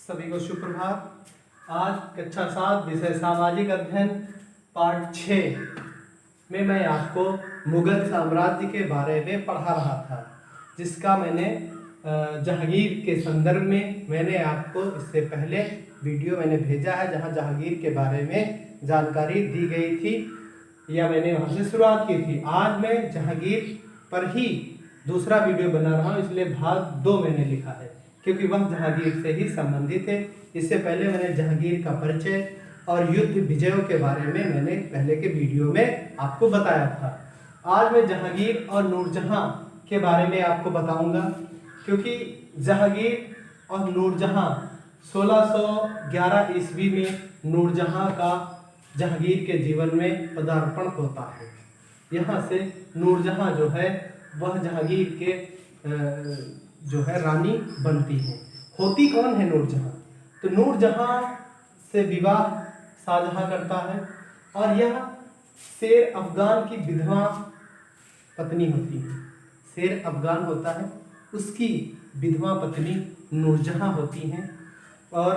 सभी को सुप्रभात। आज कक्षा 7 विषय सामाजिक अध्ययन पार्ट 6 में मैं आपको मुगल साम्राज्य के बारे में पढ़ा रहा था, जिसका मैंने जहांगीर के संदर्भ में मैंने आपको इससे पहले वीडियो भेजा है, जहां जहांगीर के बारे में जानकारी दी गई थी या मैंने वहां से शुरुआत की थी। आज मैं जहांगीर पर ही दूसरा वीडियो बना रहा हूं, इसलिए भाग 2 मैंने लिखा है क्योंकि वह जहांगीर से ही संबंधित है। इससे पहले मैंने जहांगीर का परिचय और युद्ध विजयों के बारे में मैंने पहले के वीडियो में आपको बताया था। आज मैं जहांगीर और नूरजहां के बारे में आपको बताऊंगा, क्योंकि जहांगीर और नूरजहां 1611 ईस्वी में नूरजहां का जहांगीर के जीवन में पदार्पण होता है। यहाँ से नूरजहां जो है वह जहांगीर के जो है रानी बनती है। होती कौन है नूरजहां? तो नूरजहां से विवाह शाहजहां करता है और यह शेर अफगान की विधवा पत्नी होती है। शेर अफगान होता है, उसकी विधवा पत्नी नूरजहां होती हैं। और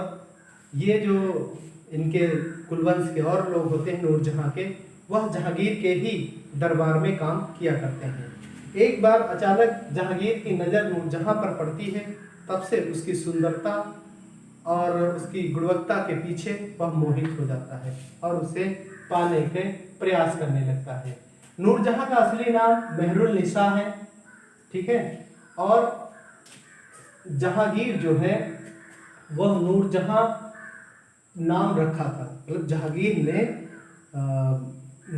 ये जो इनके कुलवंश के और लोग होते हैं नूरजहां के, वह जहांगीर के ही दरबार में काम किया करते हैं। एक बार अचानक जहांगीर की नज़र नूरजहां पर पड़ती है, तब से उसकी सुंदरता और उसकी गुणवत्ता के पीछे वह मोहित हो जाता है और उसे पाने के प्रयास करने लगता है। नूरजहां का असली नाम मेहरुल निसा है, ठीक है। और जहांगीर जो है वह नूरजहां नाम रखा था, मतलब जहांगीर ने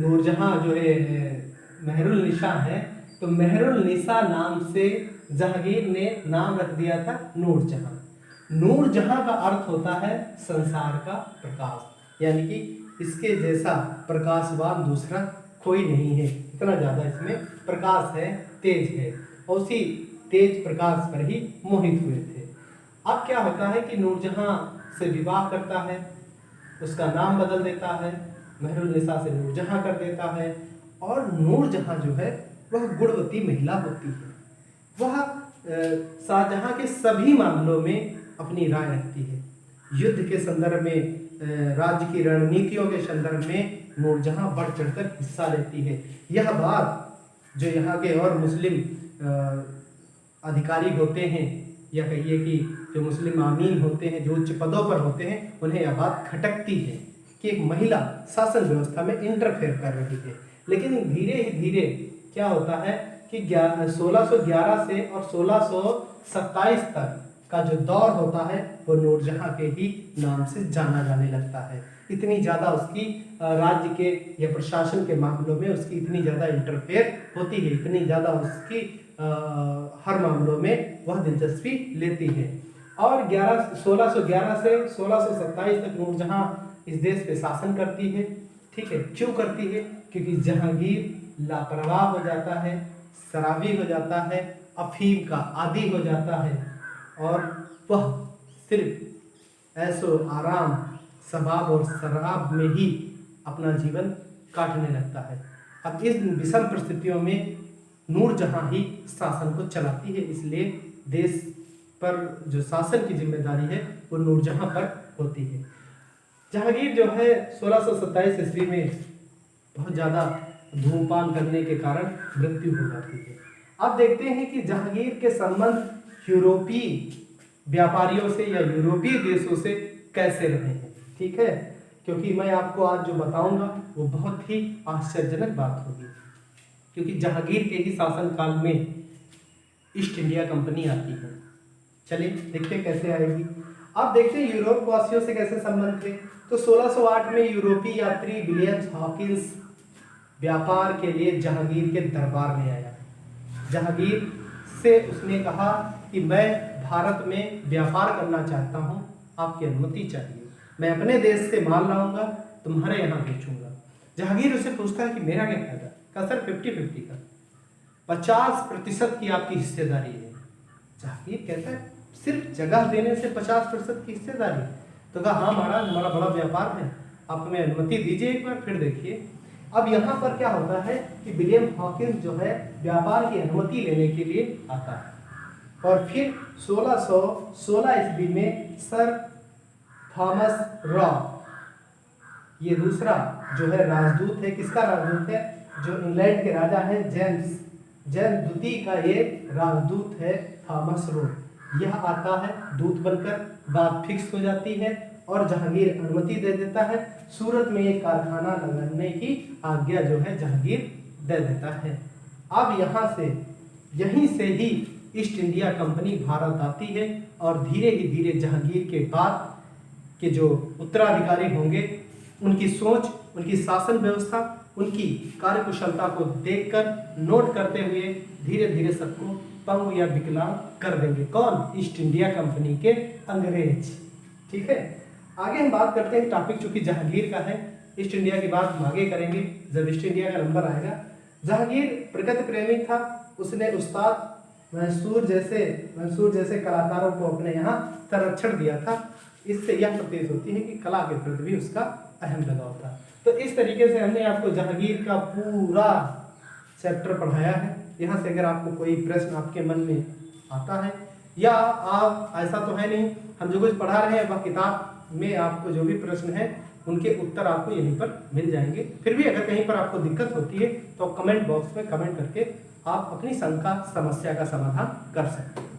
नूरजहां जो है मेहरुल निसा है, तो मेहरुल निसा नाम से जहांगीर ने नाम रख दिया था नूरजहां। नूरजहां का अर्थ होता है संसार का प्रकाश, यानी कि इसके जैसा प्रकाशवान दूसरा कोई नहीं है। इतना ज़्यादा इसमें प्रकाश है, तेज है, और उसी तेज प्रकाश पर ही मोहित हुए थे। अब क्या होता है कि नूरजहां से विवाह करता है, उसका नाम बदल देता है, मेहरुल निसा से नूरजहां कर देता है। और नूरजहां जो है वह गुणवती महिला होती है। वह शाहजहां के सभी मामलों में अपनी राय रखती है। युद्ध के संदर्भ में, राज्य की रणनीतियों के संदर्भ में नूरजहां बढ़ चढ़कर हिस्सा लेती है। यह बात जो यहाँ के और मुस्लिम अधिकारी होते हैं, या कहिए कि जो मुस्लिम आमीन होते हैं, जो उच्च पदों पर होते हैं, उन्हें यह बात खटकती है कि एक महिला शासन व्यवस्था में इंटरफेयर कर रही है। लेकिन धीरे ही धीरे क्या होता है कि 1611 से और 1627 तक का जो दौर होता है वो नूरजहां के ही नाम से जाना जाने लगता है। इतनी ज़्यादा उसकी राज्य के या प्रशासन के मामलों में उसकी इतनी ज़्यादा इंटरफेयर होती है, इतनी ज़्यादा उसकी हर मामलों में वह दिलचस्पी लेती है। और 1611 से 1627 तक नूरजहां इस देश पे शासन करती है, ठीक है। क्यों करती है? क्योंकि जहांगीर लापरवाह हो जाता है, शराबी हो जाता है, अफीम का आदी हो जाता है और वह सिर्फ ऐसो आराम, शबाब और शराब में ही अपना जीवन काटने लगता है। अब इस विषम परिस्थितियों में नूरजहां ही शासन को चलाती है, इसलिए देश पर जो शासन की जिम्मेदारी है वो नूरजहां पर होती है। जहांगीर जो है 1627 ईस्वी में बहुत ज़्यादा धूमपान करने के कारण मृत्यु हो जाती है। अब देखते हैं कि जहांगीर के संबंध यूरोपीय व्यापारियों से या यूरोपीय देशों से कैसे रहे हैं, ठीक है। क्योंकि मैं आपको आज जो बताऊंगा वो बहुत ही आश्चर्यजनक बात होगी, क्योंकि जहांगीर के ही शासनकाल में ईस्ट इंडिया कंपनी आती है। चलिए देखते हैं कैसे आएगी। अब देखते हैं यूरोप वासियों से कैसे संबंध थे। तो 1608 में यूरोपीय यात्री विलियम हॉकिंस व्यापार के लिए जहांगीर के दरबार में आया। जहांगीर से उसने कहा कि मैं भारत में व्यापार करना चाहता हूं, आपकी अनुमति चाहिए। मैं अपने देश से माल लाऊंगा, तुम्हारे यहाँ बेचूंगा। जहांगीर उससे पूछता है कि मेरा क्या फायदा? का सर 50-50 का 50% की आपकी हिस्सेदारी है। जहांगीर कहता है सिर्फ जगह देने से 50% की हिस्सेदारी? तो कहा हाँ महाराज, हमारा बड़ा व्यापार है, आप हमें अनुमति दीजिए एक बार, फिर देखिए। अब यहाँ पर क्या होता है कि विलियम हॉकिंस जो है व्यापार की अनुमति लेने के लिए आता है और फिर 1616 ईस्वी में सर थॉमस रॉ। ये दूसरा जो है राजदूत है, किसका राजदूत है? जो इंग्लैंड के राजा हैं जेम्स द्वितीय का ये राजदूत है थॉमस रॉ। यह आता है दूत बनकर, बात फिक्स हो जाती है और जहांगीर अनुमति दे देता है। सूरत में एक कारखाना लगाने की आज्ञा जो है जहांगीर दे देता है। अब यहीं से ही ईस्ट इंडिया कंपनी भारत आती है और धीरे ही धीरे जहांगीर के बाद के जो उत्तराधिकारी होंगे उनकी सोच, उनकी शासन व्यवस्था, उनकी कार्यकुशलता को देखकर नोट करते हुए धीरे धीरे सबको पंगु या विकलांग कर देंगे। कौन? ईस्ट इंडिया कंपनी के अंग्रेज। ठीक है, आगे हम बात करते हैं टॉपिक चूंकि जहांगीर का है, ईस्ट इंडिया की बात हम आगे करेंगे जब ईस्ट इंडिया का नंबर आएगा। जहांगीर प्रकृति प्रेमी था, उसने उस्ताद मंसूर जैसे कलाकारों को अपने यहाँ संरक्षण दिया था। इससे यह प्रतीत होती है कि कला के प्रति भी उसका अहम लगाव था। तो इस तरीके से हमने आपको जहांगीर का पूरा चैप्टर पढ़ाया है। यहाँ से अगर आपको कोई प्रश्न आपके मन में आता है या आप, ऐसा तो है नहीं, हम जो कुछ पढ़ा रहे हैं वह किताब में आपको जो भी प्रश्न है उनके उत्तर आपको यहीं पर मिल जाएंगे। फिर भी अगर कहीं पर आपको दिक्कत होती है तो कमेंट बॉक्स में कमेंट करके आप अपनी शंका समस्या का समाधान कर सकते हैं।